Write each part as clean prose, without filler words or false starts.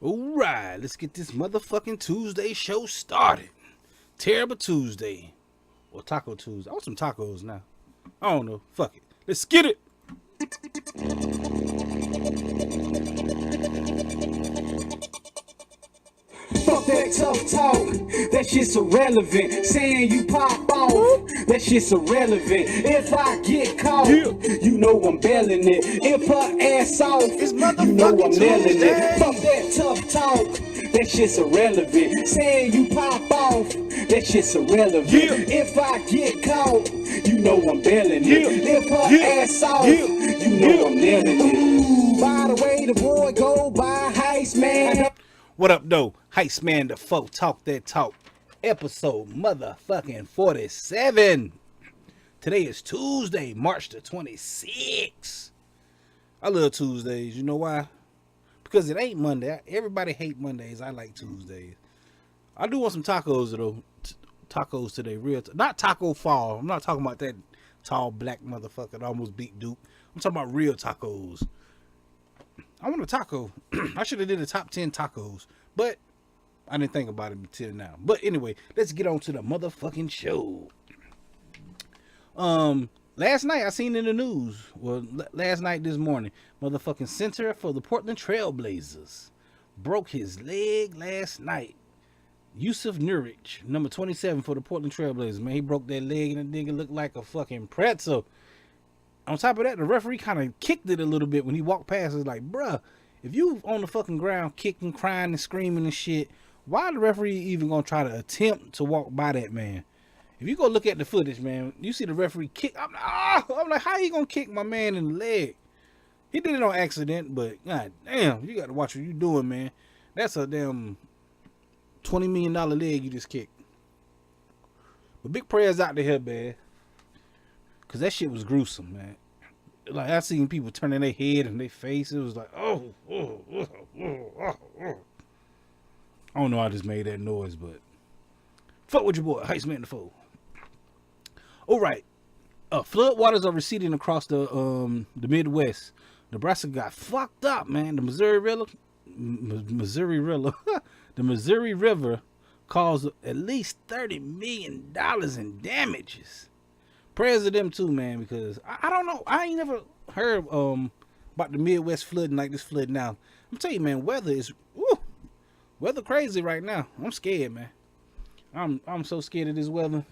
Alright, let's get this motherfucking Tuesday show started. Terrible Tuesday. Or Taco Tuesday. I want some tacos now. I don't know. Fuck it. Let's get it. Fuck that tough talk, that shit's irrelevant. Saying you pop off, that shit's irrelevant. If I get caught, you know I'm bailing it. If her ass off, It's you know I'm motherfucking nailing Tuesday. it. Fuck that tough talk, that shit's irrelevant. Saying you pop off, that shit's irrelevant. If I get caught, you know I'm bailing it. If her ass off, you know I'm nailing it. By the way, the boy go by Heist Man. What up, though? Heist Man the Folk Talk That Talk. Episode motherfucking 47. Today is Tuesday, March the 26th. I love Tuesdays. You know why? Because it ain't Monday. Everybody hate Mondays. I like Tuesdays. I do want some tacos, though. Tacos today. Not Taco Fall. I'm not talking about that tall black motherfucker that almost beat Duke. I'm talking about real tacos. I want a taco. I should have did a top 10 tacos, but I didn't think about it until now. But anyway, let's get on to the motherfucking show. Last night I seen in the news, well, last night this morning, motherfucking center for the Portland Trailblazers broke his leg last night. Jusuf Nurkic, number 27 for the Portland Trailblazers, man, he broke that leg and the nigga looked like a fucking pretzel. On top of that, the referee kind of kicked it a little bit when he walked past. It's like, bruh, if you on the fucking ground kicking, crying, and screaming and shit, why the referee even gonna try to attempt to walk by that man? If you go look at the footage, man, you see the referee kick. I'm like, how you gonna kick my man in the leg? He did it on accident, but god damn, you got to watch what you doing, man. That's a damn $20 million leg you just kicked. But big prayers out to him, man. Cause that shit was gruesome, man. Like I seen people turning their head and their face. It was like, oh. I don't know. I just made that noise, but fuck with your boy, Heist Man the Foe. All right, flood waters are receding across the Midwest. Nebraska got fucked up, man. The Missouri River caused at least $30 million in damages. Prayers to them too, man, because I don't know. I ain't never heard about the Midwest flooding like this flood now. I'm telling you, man, weather crazy right now. I'm scared, man. I'm so scared of this weather.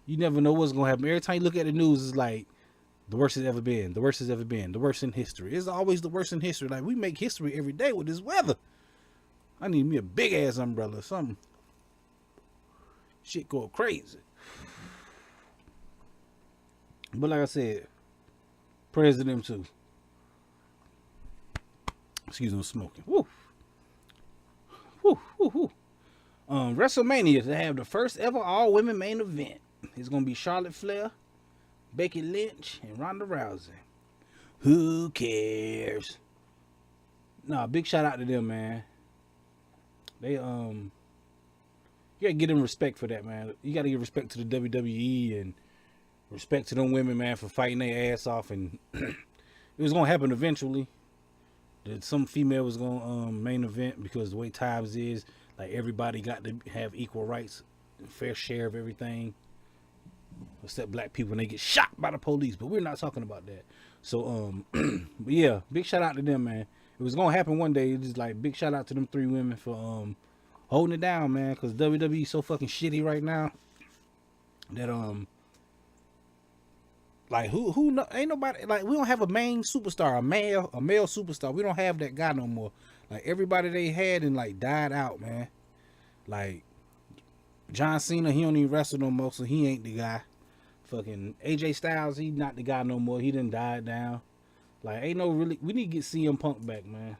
You never know what's gonna happen. Every time you look at the news, it's like the worst it's ever been, the worst it's ever been, the worst in history. It's always the worst in history. Like we make history every day with this weather. I need me a big ass umbrella or something. Shit go crazy. But like I said, prayers to them too. Excuse me, I'm smoking. Woo. Woo, woo, woo. WrestleMania to have the first ever all-women main event. It's gonna be Charlotte Flair, Becky Lynch, and Ronda Rousey. Who cares? Nah, big shout out to them, man. They you gotta give them respect for that, man. You gotta give respect to the WWE and respect to them women, man, for fighting their ass off, and it was gonna happen eventually. That some female was gonna main event because the way times is, like everybody got to have equal rights, fair share of everything, except black people when they get shot by the police. But we're not talking about that. So but yeah, big shout out to them, man. It was gonna happen one day. It's just like big shout out to them three women for holding it down, man. Because WWE so fucking shitty right now that like who ain't nobody, like we don't have a main superstar, a male superstar. We don't have that guy no more. Like everybody they had and like died out, man. Like John Cena, he don't even wrestle no more, so he ain't the guy. Fucking AJ Styles, he not the guy no more. He done died down. Like ain't no really, we need to get CM Punk back, man.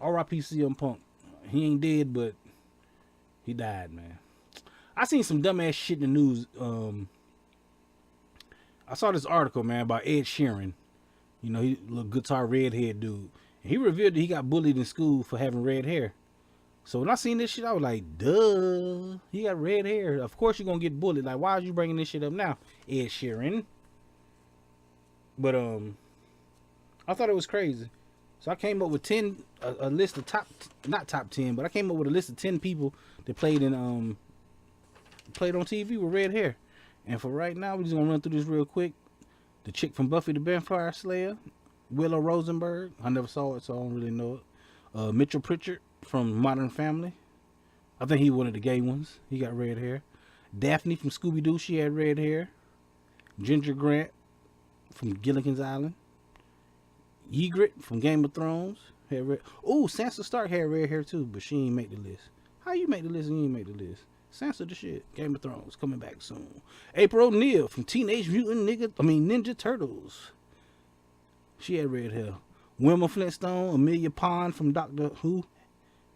R.I.P. CM Punk. He ain't dead, but he died, man. I seen some dumbass shit in the news. I saw this article, man, about Ed Sheeran. You know, he little guitar redhead dude. And he revealed that he got bullied in school for having red hair. So when I seen this shit, I was like, duh, he got red hair. Of course you're gonna get bullied. Like, why are you bringing this shit up now, Ed Sheeran? But I thought it was crazy. So I came up with a list of not top 10, but I came up with a list of 10 people that played on TV with red hair. And for right now, we're just gonna run through this real quick. The chick from Buffy the Vampire Slayer, Willow Rosenberg. I never saw it, so I don't really know it. Mitchell Pritchard from Modern Family. I think he one of the gay ones. He got red hair. Daphne from Scooby Doo. She had red hair. Ginger Grant from Gilligan's Island. Ygritte from Game of Thrones had red. Oh, Sansa Stark had red hair too, but she ain't make the list. How you make the list and you ain't make the list? Sansa the shit. Game of Thrones coming back soon. April O'Neil from Teenage Mutant Ninja Turtles. She had red hair. Wilma Flintstone, Amelia Pond from Doctor Who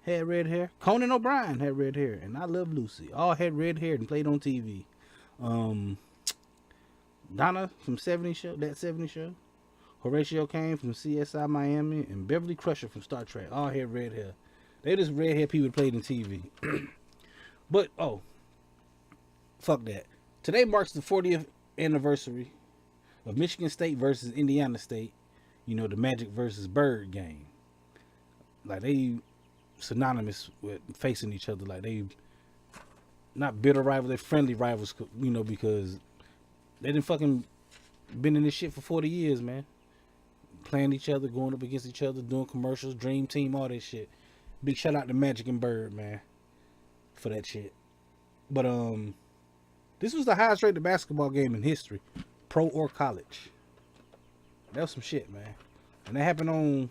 had red hair. Conan O'Brien had red hair, and I Love Lucy. All had red hair and played on TV. Donna from That 70 Show. Horatio Kane from CSI Miami, and Beverly Crusher from Star Trek. All had red hair. They just red hair people that played in TV. But, fuck that. Today marks the 40th anniversary of Michigan State versus Indiana State. You know, the Magic versus Bird game. Like, they synonymous with facing each other. Like, they not bitter rivals, they're friendly rivals, you know, because they done fucking been in this shit for 40 years, man. Playing each other, going up against each other, doing commercials, Dream Team, all that shit. Big shout out to Magic and Bird, man, for that shit. But this was the highest rated basketball game in history, pro or college. That was some shit, man. And that happened on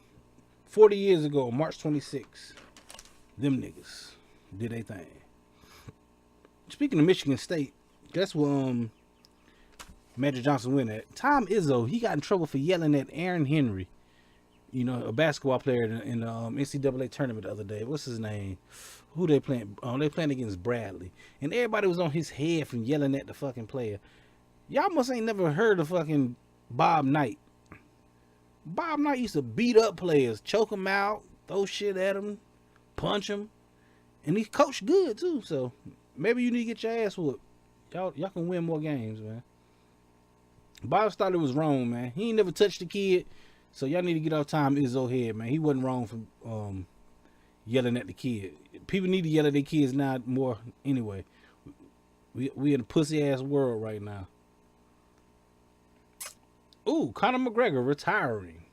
40 years ago, March 26th. Them niggas did they thing. Speaking of Michigan State, guess what Magic Johnson win at? Tom Izzo, he got in trouble for yelling at Aaron Henry, you know, a basketball player in the NCAA tournament the other day. What's his name? Who they playing? They playing against Bradley. And everybody was on his head from yelling at the fucking player. Y'all must ain't never heard of fucking Bob Knight. Bob Knight used to beat up players, choke them out, throw shit at them, punch them. And he coached good too, so maybe you need to get your ass whooped. Y'all can win more games, man. Bob thought it was wrong, man. He ain't never touched the kid, so y'all need to get off Tom Izzo head, man. He wasn't wrong for yelling at the kid. People need to yell at their kids now more anyway. We in a pussy ass world right now. Ooh, Conor McGregor retiring.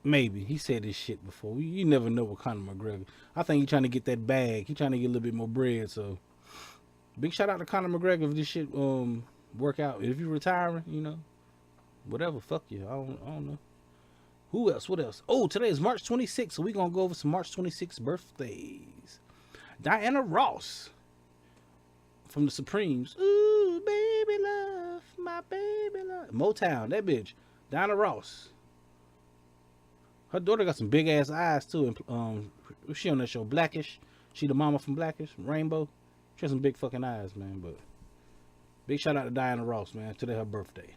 Maybe. He said this shit before. You never know with Conor McGregor. I think he's trying to get that bag. He's trying to get a little bit more bread, so big shout out to Conor McGregor if this shit work out. If you're retiring, you know, whatever, fuck you. I don't know. Who else? What else? Oh, today is March 26th, so we're going to go over some March 26th birthdays. Diana Ross from the Supremes. Ooh, baby love, my baby love. Motown, that bitch. Diana Ross. Her daughter got some big ass eyes too. And she on that show Blackish. She the mama from Blackish, Rainbow. She has some big fucking eyes, man. But big shout out to Diana Ross, man. Today her birthday.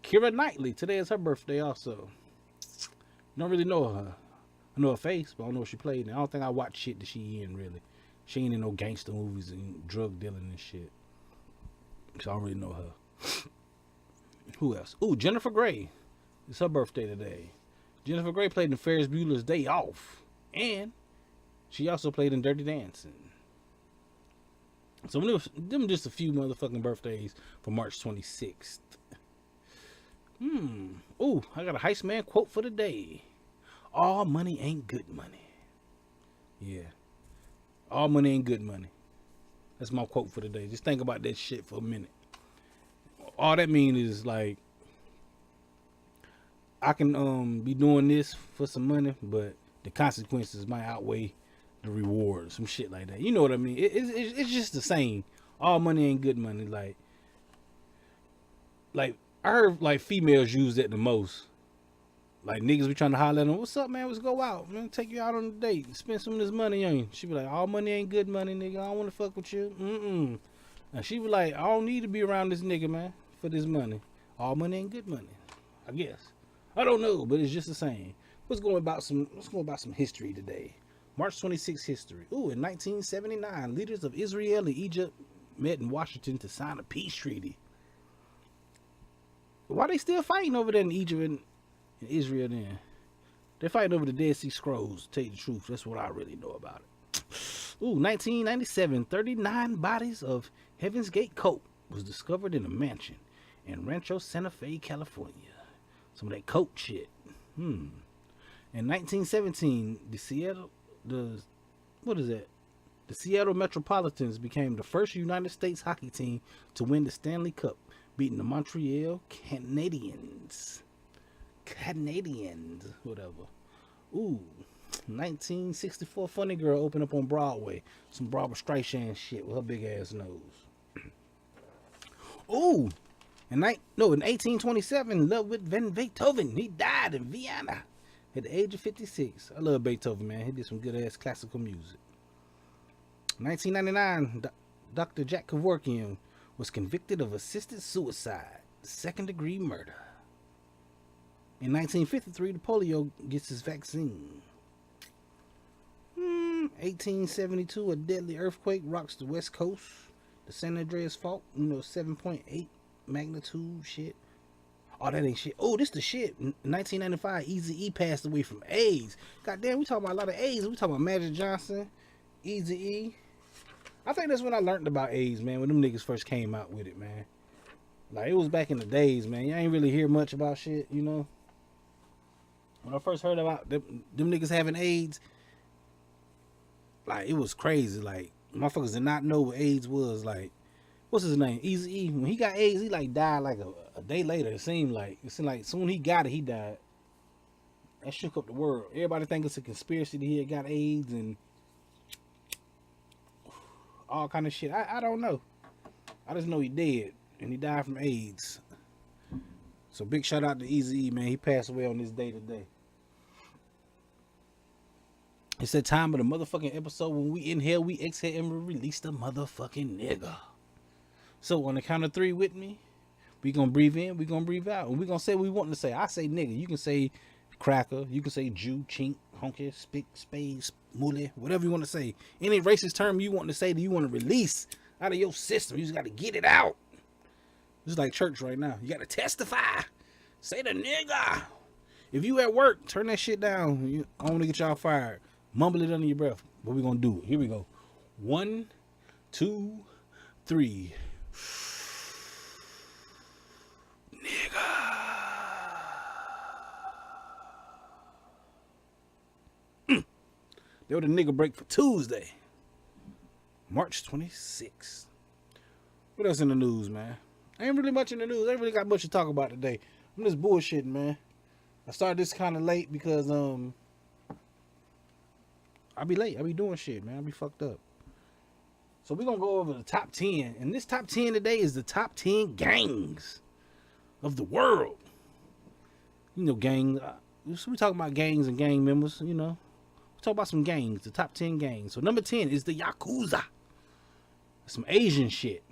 Keira Knightley, today is her birthday also. Don't really know her. I know her face, but I don't know what she played in. I don't think I watch shit that she in, really. She ain't in no gangster movies and drug dealing and shit. So I don't really know her. Who else? Ooh, Jennifer Grey. It's her birthday today. Jennifer Grey played in Ferris Bueller's Day Off. And she also played in Dirty Dancing. So them just a few motherfucking birthdays for March 26th. Ooh, I got a Heist Man quote for the day. All money ain't good money. Yeah. All money ain't good money. That's my quote for the day. Just think about that shit for a minute. All that means is like, I can be doing this for some money, but the consequences might outweigh the reward. Some shit like that. You know what I mean? It's just the same. All money ain't good money. Like I heard like females use that the most. Like niggas be trying to holler at them. What's up, man? Let's go out, man. Take you out on a date. Spend some of this money on you. She be like, all money ain't good money, nigga. I don't want to fuck with you. And she be like, I don't need to be around this nigga, man, for this money. All money ain't good money, I guess. I don't know, but it's just the same. Let's go about some history today. March 26th history. Ooh, in 1979, leaders of Israel and Egypt met in Washington to sign a peace treaty. Why they still fighting over there in Egypt and Israel then? They're fighting over the Dead Sea Scrolls, to tell you the truth. That's what I really know about it. Ooh, 1997, 39 bodies of Heaven's Gate coke was discovered in a mansion in Rancho Santa Fe, California. Some of that coke shit. In 1917, the Seattle Metropolitans became the first United States hockey team to win the Stanley Cup, beating the Montreal Canadiens. Whatever. Ooh, 1964, Funny Girl opened up on Broadway. Some Barbara Streisand shit with her big ass nose. Ooh, in 1827, Ludwig van Beethoven, he died in Vienna at the age of 56. I love Beethoven, man. He did some good ass classical music. 1999, Dr. Jack Kevorkian was convicted of assisted suicide, second-degree murder. In 1953, the polio gets its vaccine. 1872, a deadly earthquake rocks the west coast. The San Andreas Fault, 7.8 magnitude shit. Oh, that ain't shit. Oh, this the shit. In 1995, Eazy-E passed away from AIDS. Goddamn, we talking about a lot of AIDS. We talking about Magic Johnson, Eazy-E. I think that's when I learned about AIDS, man, when them niggas first came out with it, man. Like, it was back in the days, man. You ain't really hear much about shit, When I first heard about them niggas having AIDS, like, it was crazy. Like, motherfuckers did not know what AIDS was. Like, what's his name? Eazy-E. When he got AIDS, he, like, died, like, a day later, it seemed like. Soon he got it, he died. That shook up the world. Everybody think it's a conspiracy that he had got AIDS and all kind of shit. I don't know. I just know he dead, and he died from AIDS. So big shout out to Eazy-E, man. He passed away on this day today. It's that time of the motherfucking episode when we inhale, we exhale, and we release the motherfucking nigga. So on the count of 3 with me, we gonna breathe in, we gonna breathe out, and we gonna say what we want to say. I say nigga, you can say cracker, you can say Jew, chink, honky, spick, spade, muley, whatever you want to say. Any racist term you want to say that you want to release out of your system, you just got to get it out. This is like church right now. You got to testify. Say the nigga. If you at work, turn that shit down. I want to get y'all fired. Mumble it under your breath. But we gonna do it. Here we go. 1, 2, 3. Nigga. They were the nigga break for Tuesday, March 26th. What else in the news, man? Ain't really much in the news. Ain't really got much to talk about today. I'm just bullshitting, man. I started this kind of late because I be late. I be doing shit, man. I be fucked up. So we're gonna go over the top 10, and this top 10 today is the top 10 gangs of the world. Gang. We talking about gangs and gang members. We talk about some gangs, the top 10 gangs. So number 10 is the Yakuza. Some Asian shit,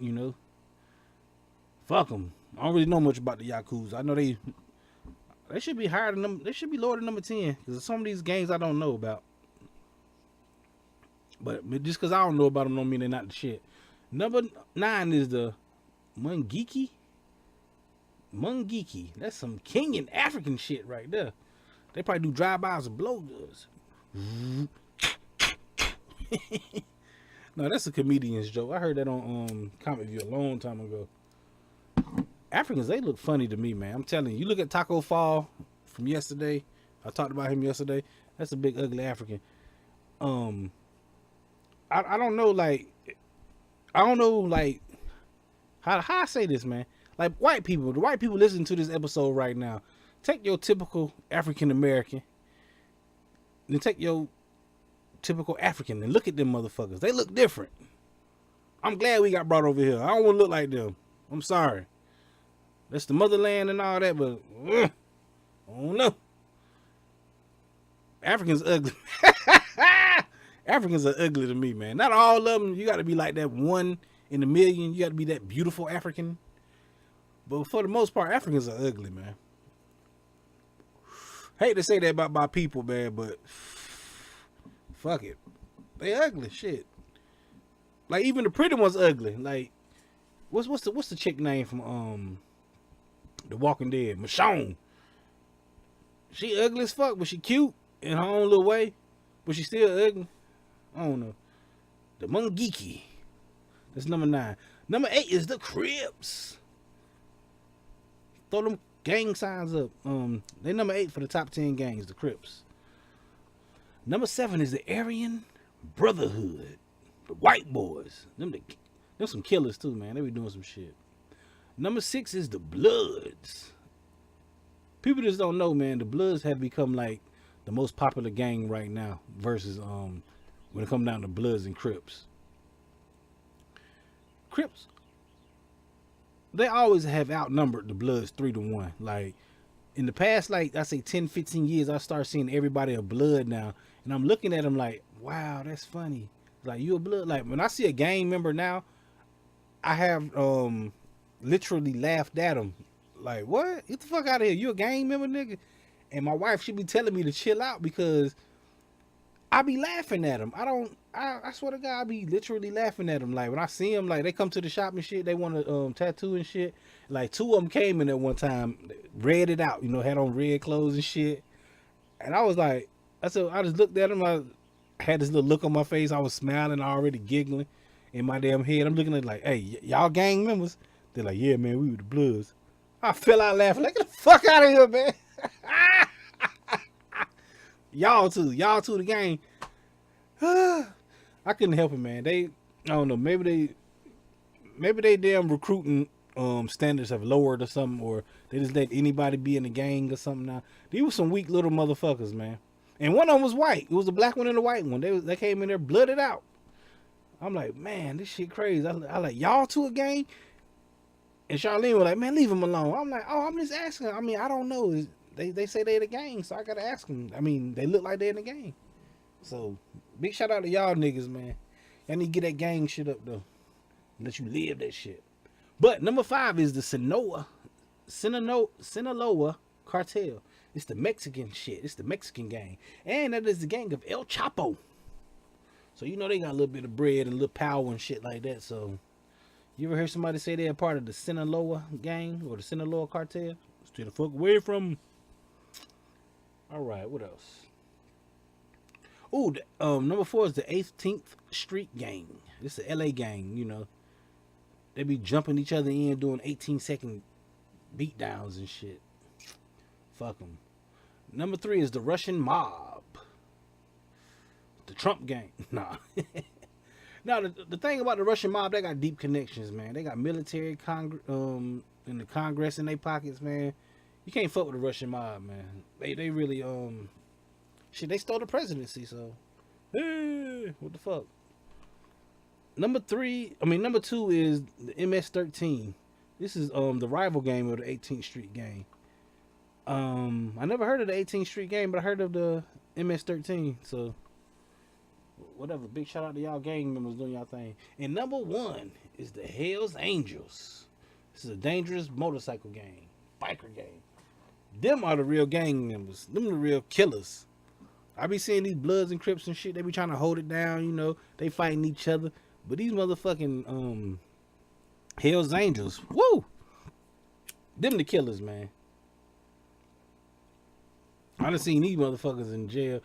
Fuck them. I don't really know much about the Yakuza. I know they should be higher than them. They should be lower than number 10 because some of these gangs I don't know about. But just because I don't know about them don't mean they're not the shit. Number 9 is the Mungiki. That's some Kenyan African shit right there. They probably do drive-bys and blowguns. No, that's a comedian's joke. I heard that on Comic View a long time ago. Africans, they look funny to me, man. I'm telling you. You look at Taco Fall from yesterday. I talked about him yesterday. That's a big ugly African. I don't know, like how I say this, man. Like the white people listening to this episode right now, take your typical African American, then take your typical African and look at them motherfuckers. They look different. I'm glad we got brought over here. I don't want to look like them. I'm sorry. That's the motherland and all that, but I don't know. Africans ugly. Africans are ugly to me, man. Not all of them. You got to be like that one in a million. You got to be that beautiful African. But for the most part, Africans are ugly, man. Hate to say that about my people, man, but fuck it. They ugly, shit. Like, even the pretty ones ugly. Like, what's the chick name from The Walking Dead? Michonne. She ugly as fuck, but she cute in her own little way. But she still ugly. I don't know. The Mungiki. That's number 9. Number 8 is the Crips. Throw them gang signs up. They number 8 for the top 10 gangs, the Crips. Number 7 is the Aryan Brotherhood. The white boys. Them some killers too, man. They be doing some shit. Number 6 is the Bloods. People just don't know, man. The Bloods have become like the most popular gang right now versus when it comes down to Bloods and Crips. Crips, they always have outnumbered the Bloods 3-1. Like in the past, like I say 10, 15 years, I start seeing everybody a Blood now. And I'm looking at them like, wow, that's funny. Like, you a Blood? Like when I see a gang member now, I have literally laughed at them. Like, what? Get the fuck out of here. You a gang member, nigga? And my wife, she be telling me to chill out because I be laughing at them. I swear to God, I be literally laughing at them. Like, when I see them, like, they come to the shop and shit, they want to tattoo and shit. Like, 2 of them came in there one time, read it out, you know, had on red clothes and shit. And I was like, I just looked at them. I had this little look on my face. I was smiling, already giggling in my damn head. I'm looking at like, hey, y'all gang members? They're like, yeah, man, we were the Bloods. I fell out laughing. Like, get the fuck out of here, man. Y'all two, the gang. I couldn't help it, man. I don't know, maybe they damn recruiting standards have lowered or something, or they just let anybody be in the gang or something now. These were some weak little motherfuckers, man. And one of them was white. It was a black one and a white one. They came in there blooded out. I'm like, man, this shit crazy. I like, y'all two a gang? And Charlene was like, man, leave him alone. I'm like, oh, I'm just asking. I mean, I don't know. They say they the gang, so I gotta ask them. I mean, they look like they in the gang. So, big shout out to y'all niggas, man. Y'all need to get that gang shit up, though. And let you live that shit. But number 5 is the Sinaloa cartel. It's the Mexican shit. It's the Mexican gang. And that is the gang of El Chapo. So, you know they got a little bit of bread and a little power and shit like that. So, you ever heard somebody say they're part of the Sinaloa gang or the Sinaloa cartel? Stay the fuck away from them. All right, what else? Ooh, number 4 is the 18th Street gang. It's the LA gang, you know. They be jumping each other in, doing 18-second beatdowns and shit. Fuck them. Number 3 is the Russian mob. The Trump gang. Nah. Now, the thing about the Russian mob, they got deep connections, man. They got military in the Congress in their pockets, man. You can't fuck with the Russian mob, man. They really, shit, they stole the presidency, so, hey, what the fuck? Number 2 is the MS-13. This is, the rival game of the 18th Street gang. I never heard of the 18th Street gang, but I heard of the MS-13, so, whatever. Big shout out to y'all gang members doing y'all thing. And number 1 is the Hells Angels. This is a dangerous motorcycle gang, biker gang. Them are the real gang members. Them the real killers. I be seeing these Bloods and Crips and shit. They be trying to hold it down, you know. They fighting each other. But these motherfucking Hells Angels, woo! Them the killers, man. I done seen these motherfuckers in jail.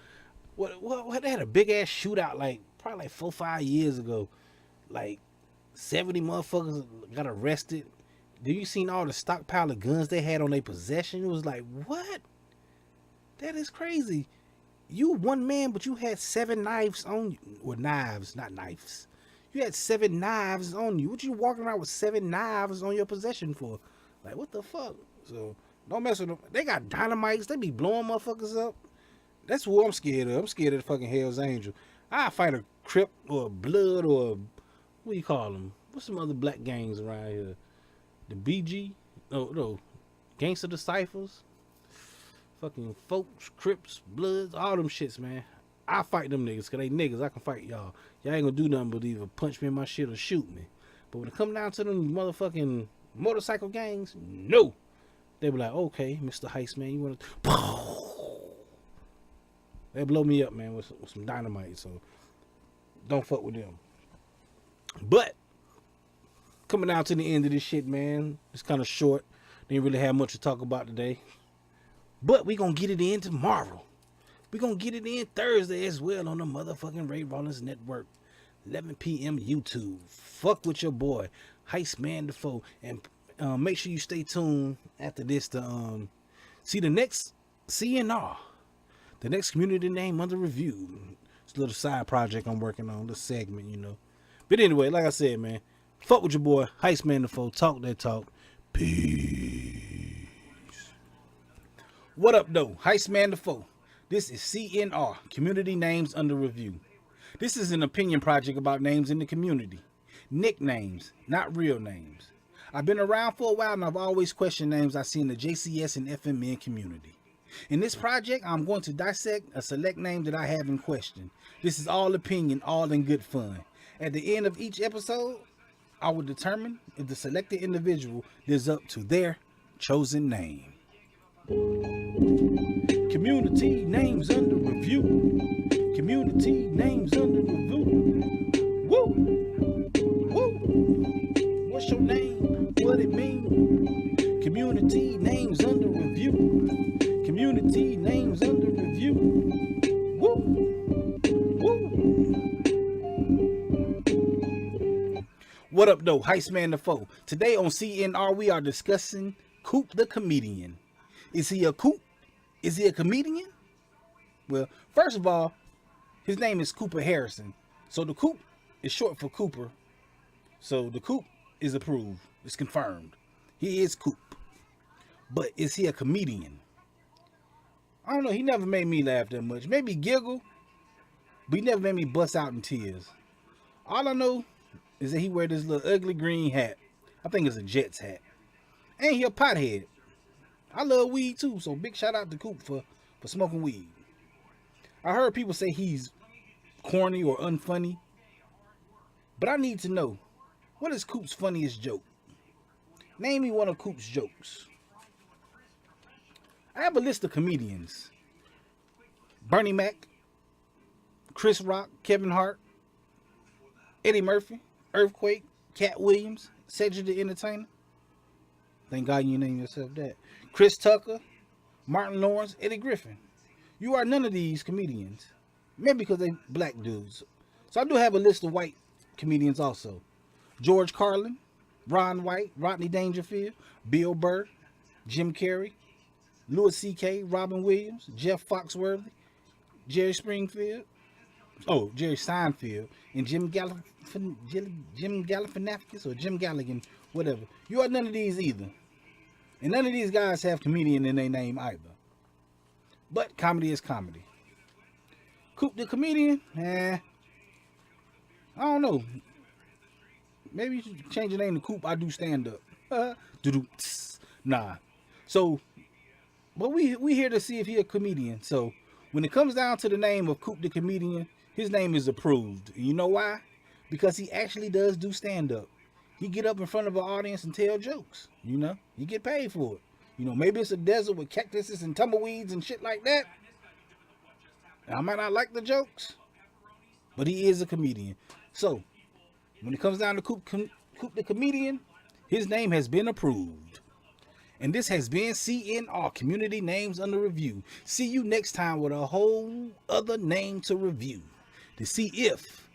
What they had a big ass shootout like probably like 4-5 years ago. Like 70 motherfuckers got arrested. Do you seen all the stockpile of guns they had on their possession? It was like, what? That is crazy. You one man, but you had 7 knives on you. Well, knives, not knives. You had 7 knives on you. What you walking around with 7 knives on your possession for? Like, what the fuck? So, don't mess with them. They got dynamites. They be blowing motherfuckers up. That's who I'm scared of. I'm scared of the fucking Hells Angel. I fight a Crip or a Blood or a, what do you call them? What's some other black gangs around here? The BG? No. Gangster Disciples? Fucking folks, Crips, Bloods, all them shits, man. I fight them niggas, cause they niggas. I can fight y'all. Y'all ain't gonna do nothing but either punch me in my shit or shoot me. But when it come down to them motherfucking motorcycle gangs, no. They be like, okay, Mr. Heist, man, you wanna... They blow me up, man, with some dynamite, so don't fuck with them. But coming down to the end of this shit, man, it's kind of short. Didn't really have much to talk about today. But we gonna get it in tomorrow. We gonna get it in Thursday as well on the motherfucking Ray Rollins Network. 11 p.m. YouTube. Fuck with your boy, Heistman Defoe. And make sure you stay tuned after this to see the next CNR. The next community name under review. It's a little side project I'm working on, this segment, you know. But anyway, like I said, man, fuck with your boy, Heistman Defoe. Talk that talk. Peace. What up, though? Heistman Defoe. This is CNR, Community Names Under Review. This is an opinion project about names in the community. Nicknames, not real names. I've been around for a while and I've always questioned names I see in the JCS and FMN community. In this project, I'm going to dissect a select name that I have in question. This is all opinion, all in good fun. At the end of each episode, I will determine if the selected individual lives up to their chosen name. Community names under review. Community names under review. Woo! Woo! What's your name? What it mean? Community names under review. Community names under review. Woo! Woo! What up, though? Heistman Defoe. Today on CNR, we are discussing Coop the Comedian. Is he a Coop? Is he a comedian? Well, first of all, his name is Cooper Harrison. So the Coop is short for Cooper. So the Coop is approved. It's confirmed. He is Coop. But is he a comedian? I don't know. He never made me laugh that much. Maybe giggle, but he never made me bust out in tears. All I know is that he wear this little ugly green hat. I think it's a Jets hat. And he a pothead. I love weed too, so big shout out to Coop for smoking weed. I heard people say he's corny or unfunny, but I need to know, what is Coop's funniest joke? Name me one of Coop's jokes. I have a list of comedians. Bernie Mac, Chris Rock, Kevin Hart, Eddie Murphy, Earthquake, Cat Williams, Cedric the Entertainer. Thank God you named yourself that. Chris Tucker, Martin Lawrence, Eddie Griffin. You are none of these comedians. Maybe because they black dudes. So I do have a list of white comedians also. George Carlin, Ron White, Rodney Dangerfield, Bill Burr, Jim Carrey, Louis C.K., Robin Williams, Jeff Foxworthy, Jerry Seinfeld, and Jim Galifianakis or Jim Galligan, whatever. You are none of these either. And none of these guys have comedian in their name either. But comedy is comedy. Coop the Comedian? I don't know. Maybe you should change your name to Coop I Do Stand Up. Nah. So, but we here to see if he a comedian. So, when it comes down to the name of Coop the Comedian, his name is approved. You know why? Because he actually does do stand-up. He get up in front of an audience and tell jokes. You know, he get paid for it. You know, maybe it's a desert with cactuses and tumbleweeds and shit like that. I might not like the jokes, but he is a comedian. So, when it comes down to Coop the Comedian, his name has been approved. And this has been CNR, Community Names Under Review. See you next time with a whole other name to review to see if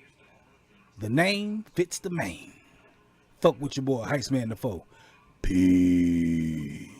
the name fits the main. Fuck with your boy, Heistman Defoe. Peace.